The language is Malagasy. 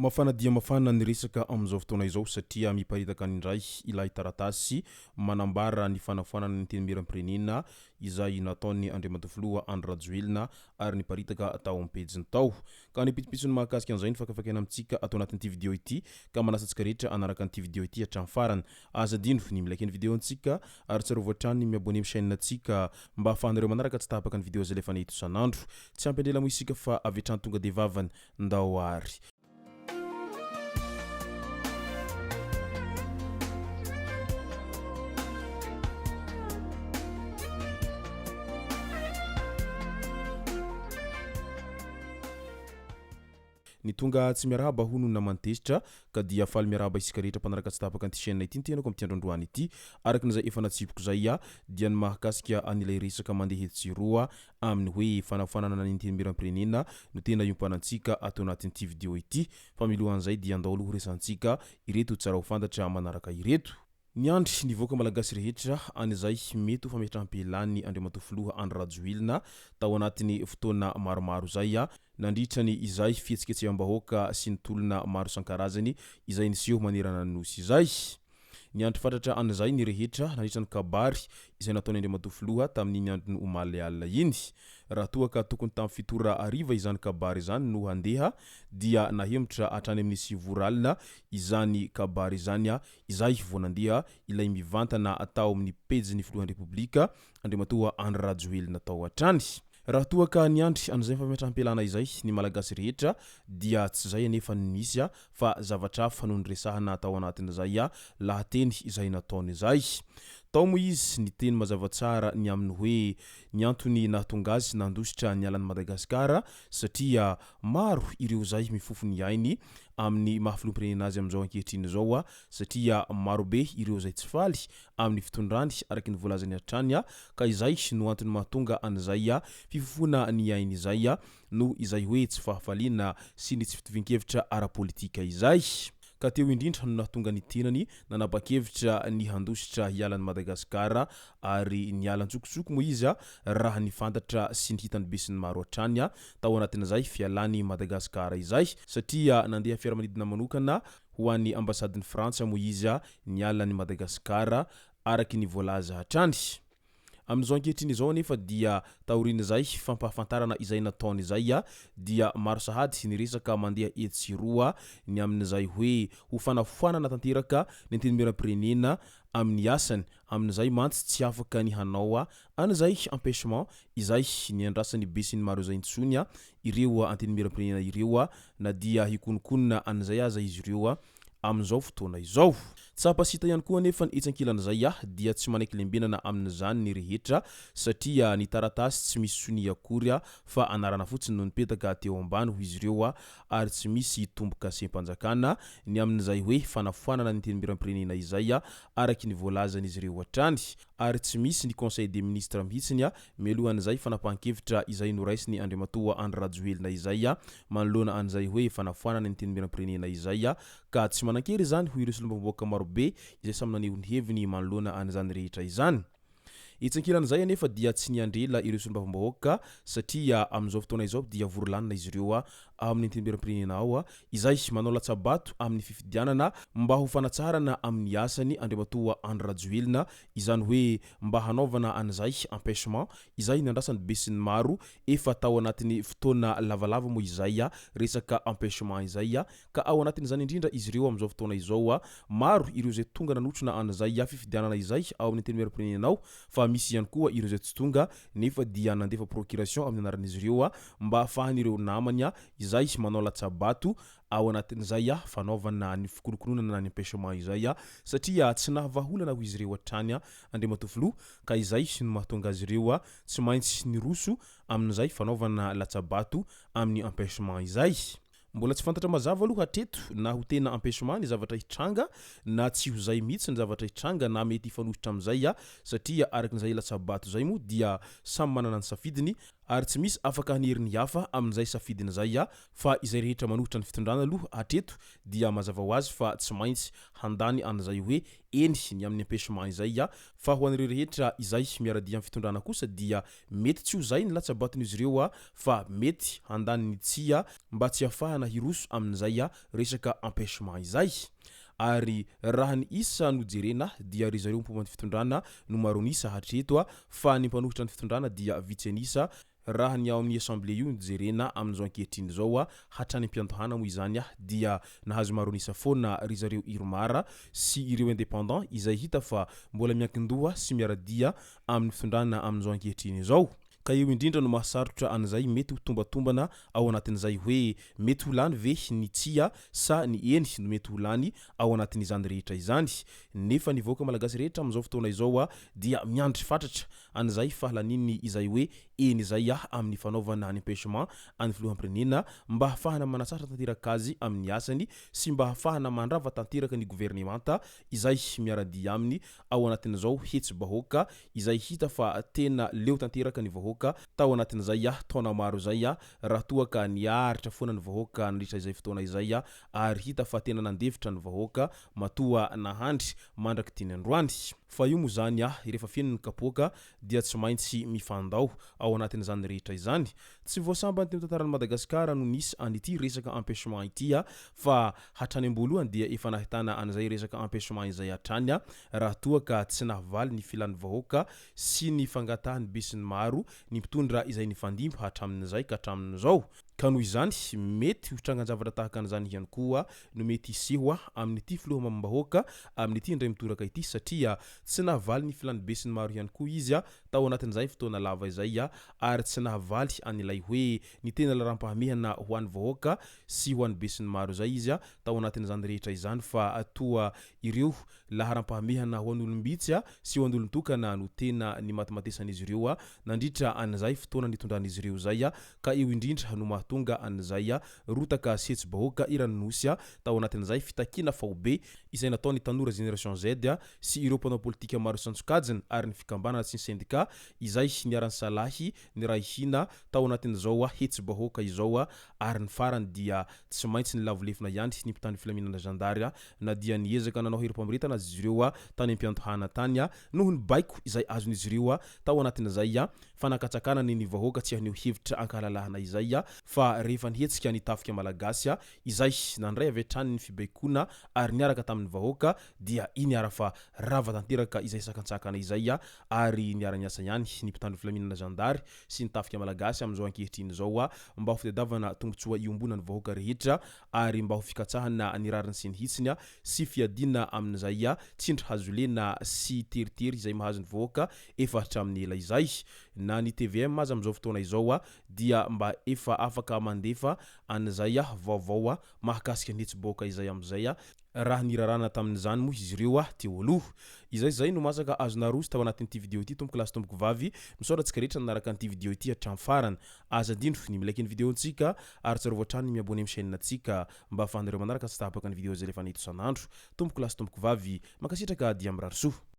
Mafana dia mafana ny resaka amin'izao fotoana izao satria miparitaka indray ilay taratasy manambara ny fanafoanana ny Antenimierampirenena izay nataony Andriamatofiloha Andry Rajoelina ary niparitaka tao am-pejiny tao. Ka ny pitipitsony mahakasika an'izay ny fakafakena amintsika atao anatin'ity vidéo ity ka manasantsika rehetra anaraka an'ity vidéo ity hatramin'ny farany. Aza dino ny milike ny vidéo antsika ary tsarovatra trany miaboneo Chaine antsika mba afahanareo manaraka tsy tapaka ny vidéo zay lefa neto isan'andro. Tsy ampendrela mo isika fa avy hatrany tonga de vavany ndao ary. Ny tonga tsy miarahaba hono na mantesitra ka dia faly miarahaba isika rehetra mpanaraka tsy tapaka an'ity chaîne ity tenako amin'ity androandroany ity araka n'izay efa natsipiko zay dia ny mahakasika an'ilay resaka mandeha tsiroa amin'ny hoe fanafoanana ny Antenimierampirenena no tena iompanantsika atao anatin'ity vidéo ity fa milohan'izay dia andao aloha resantsika ireto tsara ho fantatra manaraka ireto. Ny andry nivoaka malagasy rehetra an'izay mety ho fametrahampelan'ny Andriamatofiloha Andry Rajoelina tao anatin'ny fotoana maromaro zay nandritrany izay fihetsiketseham-bahoaka sy ny tolona maro isan-karazany izay niseho manerana ny nosy izay. Ny andry fatratra an'izay ny rehetra nandritrany kabary izay nataony Andriamatofiloha tamin'iny andro omaly alina iny. Raha toa ka tokony tamin'ny fitora ariva izany kabary izany no handeha dia nahemitra hatrany amin'ny sivoralina izany kabary izany izay vao nandeha ilay mivantana atao amin'ny pejin'ny filohan'ny Repoblika Andriamatoa Andry Rajoelina tao hatrany. Raha toa ka ny andry an'izay fametrahampelana izay ny malagasy rehetra dia tsy zay anefa ny misy fa zavatra fanondresahana tao anatin'izay lahateny izay nataony izay. Tao mo izy ny teny mazava tsara ny aminy hoe ny antony nahatonga azy nandositra ny alan'i Madagasikara satria maro ireo zay mifofo ny ainy amin'ny mahafiloam-pirenena azy amin'izao ankehitriny zao satria marobe ireo zay tsy faly amin'ny fitondrany araky ny volazany hatrany ka izay no antony mahatonga an'izay fifofona ny ainy izay no izay hoe tsy fahafaliana sy ny tsy fitovian-kevitra ara-politika izay. Ka teo indrindra no nahatonga ny tenany nanapa-kevitra ny handositra hialan'i Madagasikara ary ny alan-tsokotsoko mo izy raha ny fantatra sy ny hitany be sy ny maro hatrany tao anatin'izay fialan'i Madagasikara izay satria nandeha fiaramanidina manokana ho an'ny ambasadin'i Frantsa mo izy ny alan'i Madagasikara araky ny voalaza hatrany. Amin'izao ankehitriny izao anefa dia taoriana izay fampahafantarana izay nataony izay dia maro sahady ny resaka mandeha etsiroa ny amin'izay hoe ho fanafoanana tanteraka ny Antenimierampirenena amin'ny asany amin'izay mantsy tsy afaka ny hanao an'izay empêchement izay ny andrasany be sy ny maro izay intsony ireo Antenimierampirenena ireo na dia hikonokonina an'izay aza izy ireo amin'izao fotoana izao. Tsapasita ihany koa anefa ny etsankilan'izay dia tsy manaiky lembenana amin'izany ny rehetra satria ny taratasy tsy misy soni akory fa anarana fotsiny no nipetaka teo ambany ho izy ireo ary tsy misy tomboka sem-panjakana ny amin'izay hoe fanafoanana ny Antenimierampirenena izay araky ny voalazany izy ireo hatrany ary tsy misy ny conseil des ministres mihitsiny mialohan'izay fanapahan-kevitra izay noraisiny Andriamatoa Andry Rajoelina izay manoloana an'izay hoe fanafoanana ny Antenimierampirenena izay ka tsy manan-kery zany ho ireo solombavamboaka marobe izay samy naneho ny heviny manoloana an'izany rehetra izany. Itsankilan'izay anefa dia tsy niandrela ireo solombavamboaka satria amin'izao fotoana izao dia vorolanina izy ireo amin'ny Antenimierampirenena ao izay manao latsabato amin'ny fifidianana mba ho fanatsarana amin'ny asany Andriamatoa Andry Rajoelina izany hoe mba hanaovana an'izay empêchement izay nandrasany be sy ny maro efa tao anatin'ny fotoana lavalava mo izay resaka empêchement izay ka ao anatin'izany indrindra izy ireo amin'izao fotoana izao maro ireo zay tonga nanotrona an'izay fifidianana izay ao amin'ny Antenimierampirenena ao fa misy ihany koa ireo zay tsy tonga nefa dia nandefa procuration amin'ny anaran'izy ireo mba ahafahan'ireo namany izay manao latsabato ao anatin'izay fanaovana ny fikonokononana ny empêchement izay satria tsy nahavaholana ho izy ireo hatrany Andriamatofiloha ka izay no mahatonga azy ireo tsy maintsy niroso amin'izay fanaovana latsabato amin'ny empêchement izay. Mbola tsy fantatra mazava aloha hatreto na ho tena empêchement ny zavatra hitranga na tsy ho zay mihitsy ny zavatra hitranga na mety hifanohitra amin'izay satria araky n'izay latsabato zay mo dia samy manana ny safidiny ary tsy misy afaka hanerin'ny hafa amin'izay safidina zay fa izay rehetra manohitra ny fitondrana aloha hatreto dia mazava ho azy fa tsy maintsy handany an'izay hoe eny ny amin'ny empêchement izay fa ho an'ireo rehetra izay miaradia amin'ny fitondrana kosa dia mety tsy ho zay ny latsabaton'izy ireo fa mety handany ny tsia mba tsy ahafahana hiroso amin'izay resaka empêchement izay. Ary raha ny isa no jerena dia ry zareo mpomban'ny fitondrana no maronisa hatreto fa ny mpanohitra ny fitondrana dia vitsenisa raha ny ao amin'ny assemblée io jerena amin'izao ankehitriny zao hatrany ampiantohana moa izany dia nahazo maronisa foana ry zareo iromara sy ireo indépendant izay hita fa mbola miankin-doha sy miaradia amin'ny fitondrana amin'izao ankehitriny zao. Ka eo indrindra no mahasarotra an'izay mety ho tombatombana ao anatin'izay hoe mety ho lany ve ny tsia sa ny eny no mety ho lany ao anatin'izany rehetra izany. Nefa ny vahoaka malagasy rehetra amin'izao fotoana izao dia miandry fatratra an'izay fahalaniny izay hoe eny izay amin'ny fanaovana ny empêchement any filoham-pirenena mba hahafahana manatsara tanteraka azy amin'ny asany sy mba hahafahana mandrava tanteraka ny gouvernemanta izay miaradia aminy ao anatin'izao hetsy-bahoaka izay hita fa tena leo tanteraka ny vahoaka tao anatin'izay taona maro zay raha toa ka niaritra foana ny vahoaka nandritra izay fotoana izay ary hita fa tena nandevitra ny vahoaka matoa nahandry mandraky tiny androany. Fa io moa zany rehefa fiainany kapoaka dia tsy maintsy mifandao ao anatin'izany rehetra izany. Tsy voasambany teo tantaran'i Madagasikara no nisy an'ity resaka empêchement ity fa hatrany am-boalohany dia efa nahitana an'izay resaka empêchement izay hatrany raha toa ka tsy nahavaly ny filan'ny vahoaka sy ny fangatahany be sy ny maro ny mpitondra izay nifandimby hatramin'izay ka hatramin'izao. Ka noho izany mety hotrangan-javatra tahaka an'izany ihany koa no mety hiseho amin'ity filoham-bahoaka amin'ity indray mitoraka ity satria tsy nahavaly ny filan'ny be sy ny maro ihany koa izy tao anatin'izay fotoana lava izay ary tsy nahavaly an'ilay hoe ny tena laharam-pahamehana ho an'ny vahoaka sy ho an'ny be sy ny maro zay izy tao anatin'izany rehetra izany fa toa ireo laharam-pahamehana ho an'olombitsy sy ho an'olon-tokana no tena ny matimatesan'izy ireo nandritra an'izay fotoana nitondran'izy ireo zay ka eo indrindra no mahatonga an'izay rotaka setsy-bahoaka iranosy tao anatin'izay fitakiana faobe izay nataony tanora génération Z sy ireo mpanao politika maro isan-tsokajiny ary ny fikambanana sy ny syndicat izay niarany salahy ny rahihina tao anatin'izao hetsy-bahoaka izao ary ny farany dia tsy maintsy ny lavolefina ihany ny mpitandro filaminana zandary na dia niezaka nanao herim-pamoretana azy ireo tany ampiantohana tany noho ny baiko izay azon'izy ireo tao anatin'izay fanakatsakana ny vahoaka tsy haneo hevitra ankahalalahana izay fa rehefa nihetsika nitafika malagasy izay nandray avy hatrany ny fibaikona ary niaraka tamin'ny vahoaka dia iny ara fa rava tanteraka izay sakantsakana izay ary niara-niasa ihany ny mpitandro filaminana zandary sy nitafika malagasy amin'izao ankehitriny zao mba ho fitadiavana tombotsoa iombona ny vahoaka rehetra ary mba ho fikatsahana ny rariny sy ny hitsiny sy fiadina amin'izay Andry Rajoelina sy teritery izay mahazo ny vahoaka efa hatramin'ny ela izay. Na ny TVM aza amin'izao fotoana izao dia mba efa afaka mandefa an'izay vaovao mahakasika ny hetsy-bahoaka izay amin'izay raha nirarana tamin'izany moa izy ireo teo aloha. Izay zay no masaka azona roso tao anatin'ity video ity tomboko lasy tomboko vavy misaotratsika rehetra nanaraka an'ity video ity hatramin'ny farany. Aza dindro ny milaiky ny videontsika ary tsarovy hatrany miabone amin'ny chaîne antsika mba ahafahanareo manaraka sy tahapaka ny video zay rehefa nety isan'andro. Tomboko lasy tomboko vavy mankasitraka dia mirary soa.